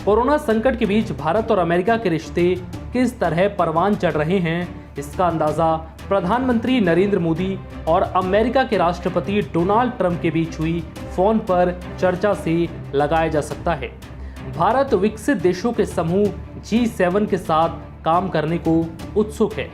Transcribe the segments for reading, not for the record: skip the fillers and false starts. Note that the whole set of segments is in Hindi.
कोरोना संकट के बीच भारत और अमेरिका के रिश्ते किस तरह परवान चढ़ रहे हैं, इसका अंदाजा प्रधानमंत्री नरेंद्र मोदी और अमेरिका के राष्ट्रपति डोनाल्ड ट्रंप के बीच हुई फोन पर चर्चा से लगाया जा सकता है। भारत विकसित देशों के समूह G7 के साथ काम करने को उत्सुक है।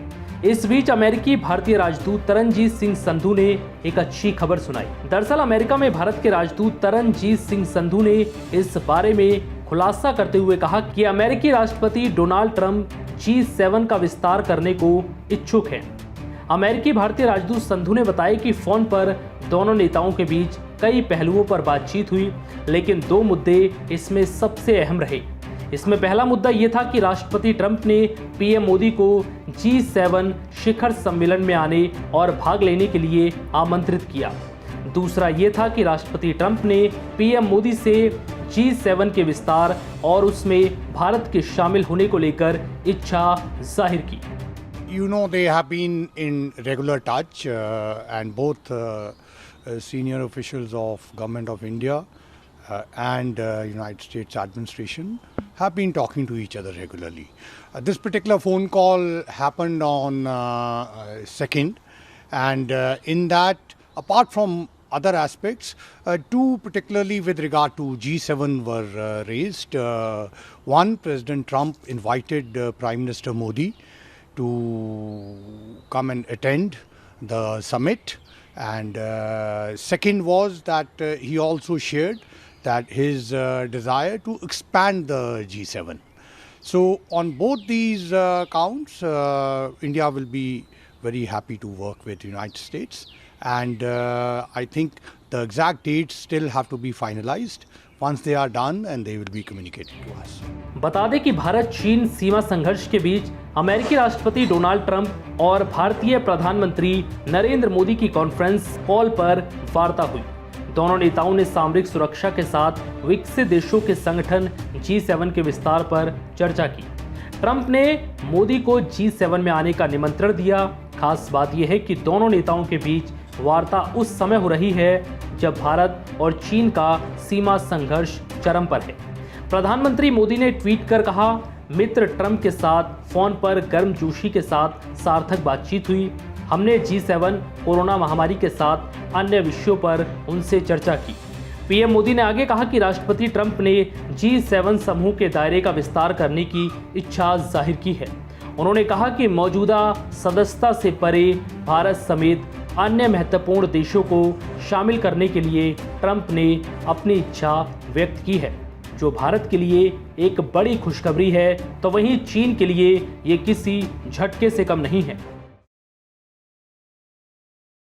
इस बीच अमेरिकी भारतीय राजदूत तरनजीत सिंह संधू ने एक अच्छी खबर सुनाई। दरअसल अमेरिका में भारत के राजदूत तरनजीत सिंह संधू ने इस बारे में खुलासा करते हुए कहा कि अमेरिकी राष्ट्रपति डोनाल्ड ट्रंप G7 का विस्तार करने को इच्छुक हैं। अमेरिकी भारतीय राजदूत संधू ने बताया कि फोन पर दोनों नेताओं के बीच कई पहलुओं पर बातचीत हुई, लेकिन दो मुद्दे इसमें सबसे अहम रहे। इसमें पहला मुद्दा ये था कि राष्ट्रपति ट्रंप ने पीएम मोदी को G7 शिखर सम्मेलन में आने और भाग लेने के लिए आमंत्रित किया। दूसरा ये था कि राष्ट्रपति ट्रंप ने पीएम मोदी से G7 के विस्तार और उसमें भारत के शामिल होने को लेकर इच्छा जाहिर की। You know, they have been in regular touch and both senior officials of Government of India and United States administration have been talking to each other regularly. This particular phone call happened on 2nd, and in that, apart from other aspects, two particularly with regard to G7 were raised. One, President Trump invited Prime Minister Modi to come and attend the summit, and second was that he also shared that his desire to expand the G7. So on both these counts, India will be very happy to work with the United States, and I think the exact dates still have to be finalized. Once they are done, and they will be communicated to us. बता दें कि भारत चीन सीमा संघर्ष के बीच अमेरिकी राष्ट्रपति डोनाल्ड ट्रंप और भारतीय प्रधानमंत्री नरेंद्र मोदी की कॉन्फ्रेंस कॉल पर वार्ता हुई। दोनों नेताओं ने सामरिक सुरक्षा के साथ विकसित देशों के संगठन G7 के विस्तार पर चर्चा की। ट्रंप ने मोदी को G7 में आने का निमंत्रण दिया। खास बात यह है कि दोनों नेताओं के बीच वार्ता उस समय हो रही है जब भारत और चीन का सीमा संघर्ष चरम पर है। प्रधानमंत्री मोदी ने ट्वीट कर कहा, मित्र ट्रंप के साथ फोन पर गर्मजोशी के साथ सार्थक बातचीत हुई। हमने G7 कोरोना महामारी के साथ अन्य विषयों पर उनसे चर्चा की। पीएम मोदी ने आगे कहा कि राष्ट्रपति ट्रंप ने G7 समूह के दायरे का विस्तार करने की इच्छा जाहिर की है। उन्होंने कहा कि मौजूदा सदस्यता से परे भारत समेत अन्य महत्वपूर्ण देशों को शामिल करने के लिए ट्रंप ने अपनी इच्छा व्यक्त की है, जो भारत के लिए एक बड़ी खुशखबरी है, तो वहीं चीन के लिए ये किसी झटके से कम नहीं है।